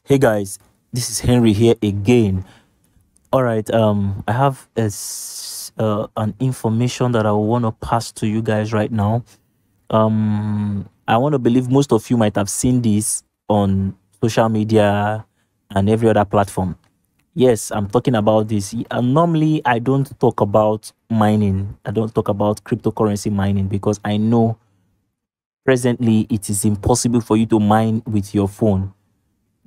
Hey guys, this is Henry here again. All right, I have an information that I want to pass to you guys right now. I want to believe most of you might have seen this on social media and every other platform. Yes, I'm talking about this. Normally, I don't talk about mining. I don't talk about cryptocurrency mining because I know presently it is impossible for you to mine with your phone.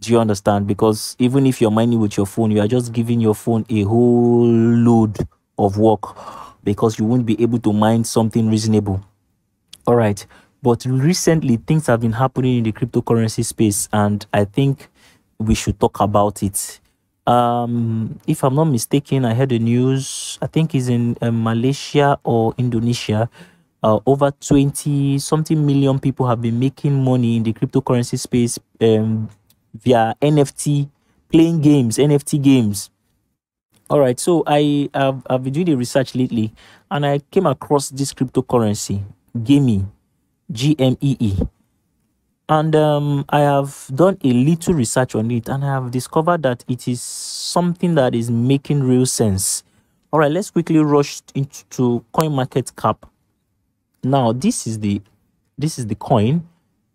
Do you understand? Because even if you're mining with your phone, you are just giving your phone a whole load of work because you won't be able to mine something reasonable. All right. But recently, things have been happening in the cryptocurrency space, and I think we should talk about it. If I'm not mistaken, I heard the news, I think it's in Malaysia or Indonesia. Over 20 something million people have been making money in the cryptocurrency space via NFT, playing games, NFT games. All right, so I've been doing the research lately, and I came across this cryptocurrency, GAMEE, GMEE, and I have done a little research on it, and I have discovered that it is something that is making real sense. All right, let's quickly rush into Coinmarketcap. Now, this is the coin,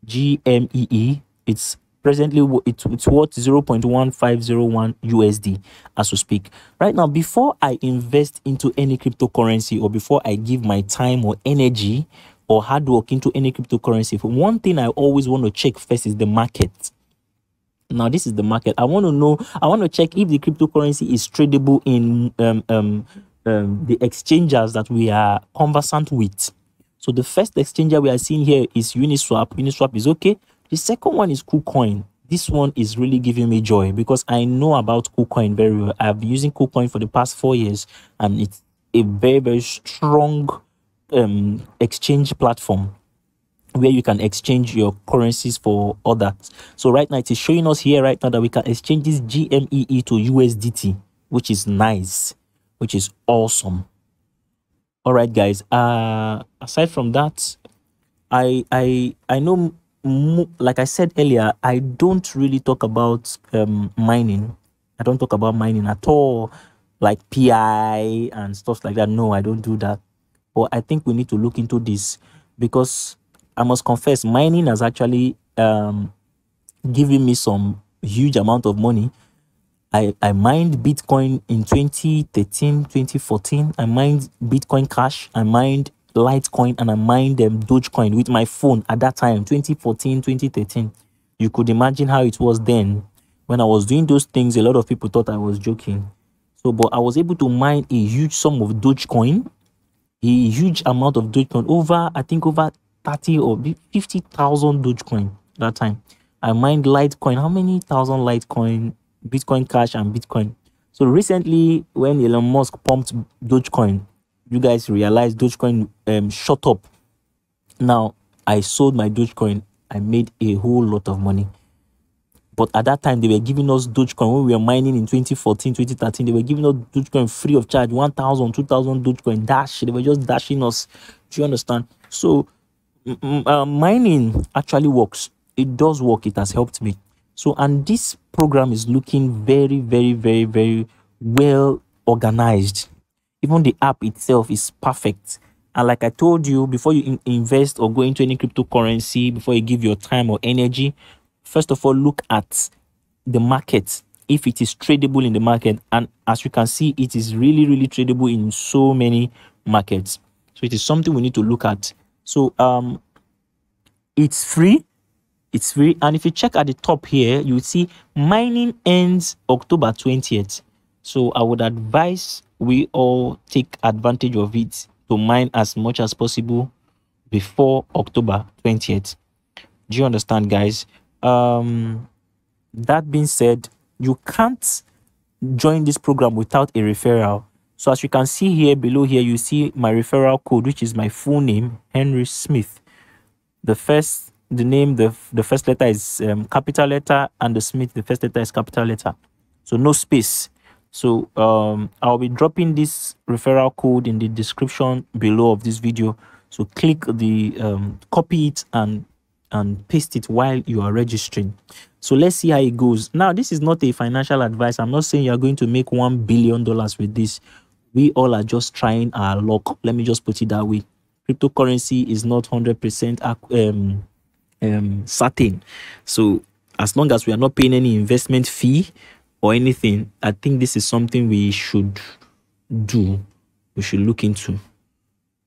GMEE. It's presently it's worth 0.1501 USD as we speak right now. Before I invest into any cryptocurrency, or before I give my time or energy or hard work into any cryptocurrency, for one thing I always want to check first is the market. Now, this is the market. I want to check if the cryptocurrency is tradable in the exchanges that we are conversant with. So the first exchanger we are seeing here is Uniswap. Uniswap is okay. The second one is KuCoin. This one is really giving me joy because I know about KuCoin very well. I've been using KuCoin for the past 4 years, and it's a very, very strong exchange platform where you can exchange your currencies for others. So right now it is showing us here right now that we can exchange this GMEE to USDT, which is nice, which is awesome. All right, guys. Aside from that, I know, like I said earlier, I don't really talk about mining. I don't talk about mining at all, like PI and stuff like that. No, I don't do that. But I think we need to look into this because I must confess, mining has actually given me some huge amount of money. I mined Bitcoin in 2013, 2014. I mined Bitcoin Cash. I mined Litecoin, and I mined Dogecoin with my phone at that time, 2014, 2013. You could imagine how it was then. When I was doing those things, a lot of people thought I was joking. So, but I was able to mine a huge sum of Dogecoin, a huge amount of Dogecoin, I think over 30 or 50,000 Dogecoin that time. I mined Litecoin. How many thousand Litecoin? Bitcoin Cash and Bitcoin. So recently, when Elon Musk pumped Dogecoin, you guys realized Dogecoin shot up. Now, I sold my Dogecoin. I made a whole lot of money. But at that time, they were giving us Dogecoin. When we were mining in 2014, 2013, they were giving us Dogecoin free of charge, 1,000, 2,000 Dogecoin dash. They were just dashing us. Do you understand? So mining actually works. It does work. It has helped me. So, and this program is looking very, very, very, very well organized. Even the app itself is perfect. And like I told you, before you invest or go into any cryptocurrency, before you give your time or energy, first of all, look at the market, if it is tradable in the market. And as you can see, it is really, really tradable in so many markets. So it is something we need to look at. So it's free. It's free. And if you check at the top here, you will see mining ends October 20th. So I would advise we all take advantage of it to mine as much as possible before October 20th. Do you understand, guys? That being said, you can't join this program without a referral. So as you can see here below here, you see my referral code, which is my full name, HenrySmith. The name, the first letter is capital letter, and the Smith, the first letter is capital letter. So no space. So I'll be dropping this referral code in the description below of this video. So click the copy it and and paste it while you are registering. So let's see how it goes. Now, this is not a financial advice. I'm not saying you're going to make $1 billion with this. We all are just trying our luck. Let me just put it that way. Cryptocurrency is not 100% certain. So as long as we are not paying any investment fee or anything, I think this is something we should do. We should look into.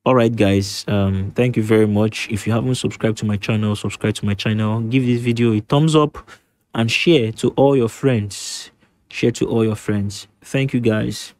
All right, guys, thank you very much. If you haven't subscribed to my channel, subscribe to my channel. Give this video a thumbs up and share to all your friends. Share to all your friends. Thank you, guys.